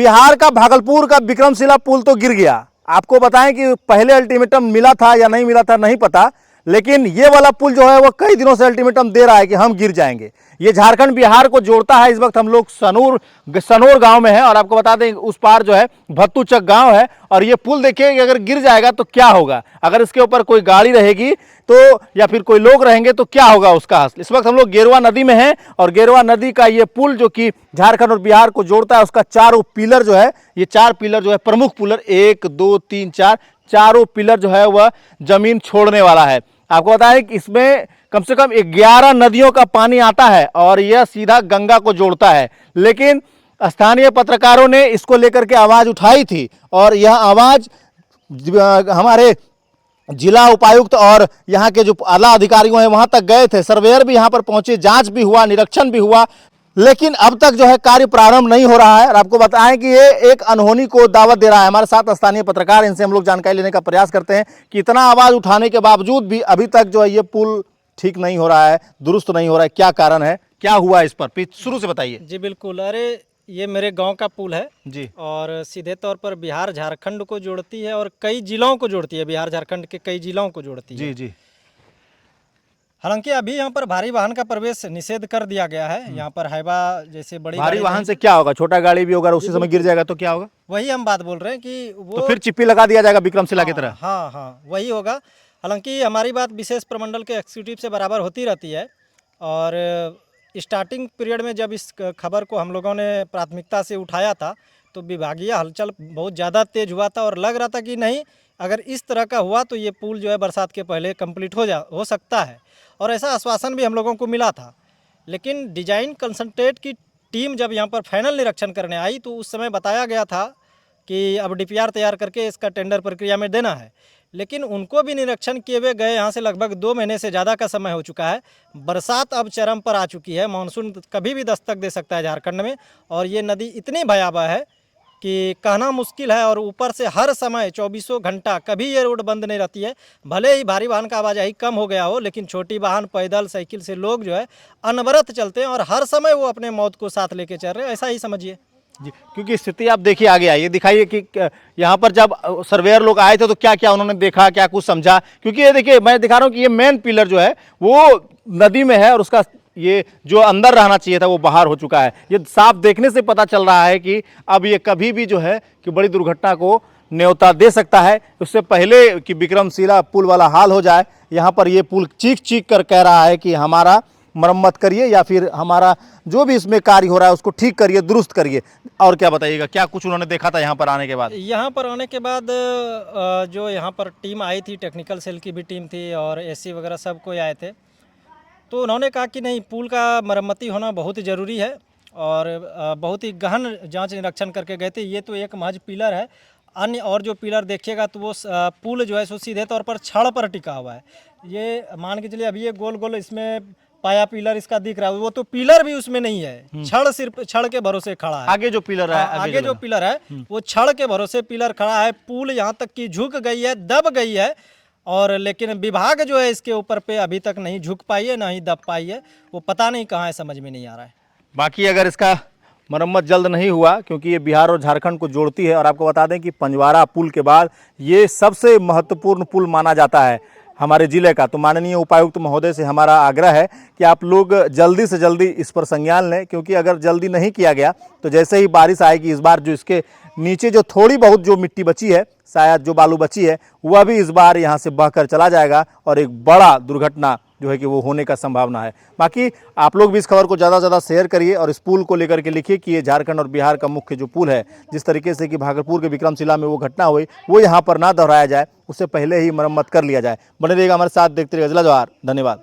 बिहार का भागलपुर का विक्रमशिला पुल तो गिर गया। आपको बताएं कि पहले अल्टीमेटम मिला था या नहीं मिला था नहीं पता, लेकिन ये वाला पुल जो है वो कई दिनों से अल्टीमेटम दे रहा है कि हम गिर जाएंगे। ये झारखंड बिहार को जोड़ता है। इस वक्त हम लोग सनोर गांव में है और आपको बता दें उस पार जो है भत्तूचक गांव है। और ये पुल देखिए अगर गिर जाएगा तो क्या होगा, अगर इसके ऊपर कोई गाड़ी रहेगी तो या फिर कोई लोग रहेंगे तो क्या होगा उसका हाल। इस वक्त हम लोग गेरवा नदी में हैं और गेरवा नदी का ये पुल जो कि झारखंड और बिहार को जोड़ता है, उसका चारों पिलर जो है, ये चार पिलर जो है प्रमुख पिलर 1 2 3 4 चारों पिलर जो है वह जमीन छोड़ने वाला है। आपको बताएं कि इसमें कम से कम 11 नदियों का पानी आता है और यह सीधा गंगा को जोड़ता है। लेकिन स्थानीय पत्रकारों ने इसको लेकर के आवाज उठाई थी और यह आवाज हमारे जिला उपायुक्त और यहाँ के जो आला अधिकारियों हैं वहां तक गए थे। सर्वेयर भी यहाँ पर पहुंचे, जांच भी हुआ, निरीक्षण भी हुआ, लेकिन अब तक जो है कार्य प्रारंभ नहीं हो रहा है। और आपको बताएं कि ये एक अनहोनी को दावत दे रहा है। हमारे साथ स्थानीय पत्रकार, इनसे हम लोग जानकारी लेने का प्रयास करते हैं कि इतना आवाज उठाने के बावजूद भी अभी तक जो है ये पुल ठीक नहीं हो रहा है, दुरुस्त नहीं हो रहा है। क्या कारण है, क्या हुआ इस पर, शुरू से बताइए। जी बिल्कुल। अरे ये मेरे गांव का पुल है जी, और सीधे तौर पर बिहार झारखंड को जोड़ती है और कई जिलों को जोड़ती है, बिहार झारखंड के कई जिलों को जोड़ती है। जी जी। हालांकि अभी यहाँ पर भारी वाहन का प्रवेश निषेध कर दिया गया है। यहाँ पर हाइवा जैसे बड़ी भारी गाड़ी वाहन से क्या होगा, छोटा गाड़ी भी अगर उसी समय गिर जाएगा तो क्या होगा? वही हम बात बोल रहे हैं कि वो तो फिर चिप्पी लगा दिया जाएगा विक्रमशिला की तरह। हाँ हाँ वही होगा। हालांकि हमारी बात विशेष प्रमंडल के एग्जीक्यूटिव से बराबर होती रहती है और स्टार्टिंग पीरियड में जब इस खबर को हम लोगों ने प्राथमिकता से उठाया था तो विभागीय हलचल बहुत ज़्यादा तेज हुआ था और लग रहा था कि नहीं, अगर इस तरह का हुआ तो ये पुल जो है बरसात के पहले कंप्लीट हो सकता है और ऐसा आश्वासन भी हम लोगों को मिला था। लेकिन डिजाइन कंसल्टेंट की टीम जब यहाँ पर फाइनल निरीक्षण करने आई तो उस समय बताया गया था कि अब डीपीआर तैयार करके इसका टेंडर प्रक्रिया में देना है। लेकिन उनको भी निरीक्षण किए हुए गए यहाँ से लगभग 2 महीने से ज़्यादा का समय हो चुका है। बरसात अब चरम पर आ चुकी है, मानसून कभी भी दस्तक दे सकता है झारखंड में और ये नदी इतनी भयावह है कि कहना मुश्किल है। और ऊपर से हर समय 24 घंटा कभी ये रोड बंद नहीं रहती है। भले ही भारी वाहन का आवाजाही कम हो गया हो, लेकिन छोटी वाहन, पैदल, साइकिल से लोग जो है अनवरत चलते हैं और हर समय वो अपने मौत को साथ लेके चल रहे हैं, ऐसा ही समझिए जी। क्योंकि स्थिति आप देखिए आगे आइए, दिखाइए कि यहाँ पर जब सर्वेयर लोग आए थे तो क्या क्या उन्होंने देखा, क्या कुछ समझा। क्योंकि ये देखिए मैं दिखा रहा हूँ कि ये मेन पिलर जो है वो नदी में है और उसका ये जो अंदर रहना चाहिए था वो बाहर हो चुका है। ये साफ देखने से पता चल रहा है कि अब ये कभी भी जो है कि बड़ी दुर्घटना को न्योता दे सकता है। उससे पहले कि विक्रमशिला पुल वाला हाल हो जाए, यहाँ पर ये पुल चीख चीख कर कह रहा है कि हमारा मरम्मत करिए या फिर हमारा जो भी इसमें कार्य हो रहा है उसको ठीक करिए, दुरुस्त करिए। और क्या बताइएगा, क्या कुछ उन्होंने देखा था यहाँ पर आने के बाद? यहाँ पर आने के बाद जो यहाँ पर टीम आई थी, टेक्निकल सेल की भी टीम थी और एससी वगैरह सब कोई आए थे, तो उन्होंने कहा कि नहीं, पुल का मरम्मती होना बहुत ही ज़रूरी है और बहुत ही गहन जांच निरीक्षण करके गए थे। ये तो एक महज पिलर है, अन्य और जो पिलर देखिएगा तो वो पुल जो है सो सीधे तौर पर छड़ पर टिका हुआ है। ये मान के चलिए अभी ये गोल गोल इसमें पाया पिलर इसका दिख रहा है, वो तो पिलर भी उसमें नहीं है, छड़ सिर्फ छड़ के भरोसे खड़ा है। आगे जो पिलर है, आगे जो पिलर है वो छड़ के भरोसे पिलर खड़ा है। पुल यहाँ तक कि झुक गई है, दब गई है और लेकिन विभाग जो है इसके ऊपर पे अभी तक नहीं झुक पाई है, ना ही दब पाई है। वो पता नहीं कहाँ है, समझ में नहीं आ रहा है। बाकी अगर इसका मरम्मत जल्द नहीं हुआ, क्योंकि ये बिहार और झारखंड को जोड़ती है और आपको बता दें कि पंजवारा पुल के बाद ये सबसे महत्वपूर्ण पुल माना जाता है हमारे ज़िले का। तो माननीय उपायुक्त महोदय से हमारा आग्रह है कि आप लोग जल्दी से जल्दी इस पर संज्ञान लें, क्योंकि अगर जल्दी नहीं किया गया तो जैसे ही बारिश आएगी इस बार जो इसके नीचे जो थोड़ी बहुत जो मिट्टी बची है, शायद जो बालू बची है, वह भी इस बार यहाँ से बहकर चला जाएगा और एक बड़ा दुर्घटना जो है कि वो होने का संभावना है। बाकी आप लोग भी इस खबर को ज़्यादा से ज़्यादा शेयर करिए और इस पुल को लेकर के लिखिए कि ये झारखंड और बिहार का मुख्य जो पुल है, जिस तरीके से कि भागलपुर के विक्रमशिला में वो घटना हुई, वो यहाँ पर ना दोहराया जाए, उससे पहले ही मरम्मत कर लिया जाए। बने रहिएगा हमारे साथ, देखते रहिएगा जिला जवाहर। धन्यवाद।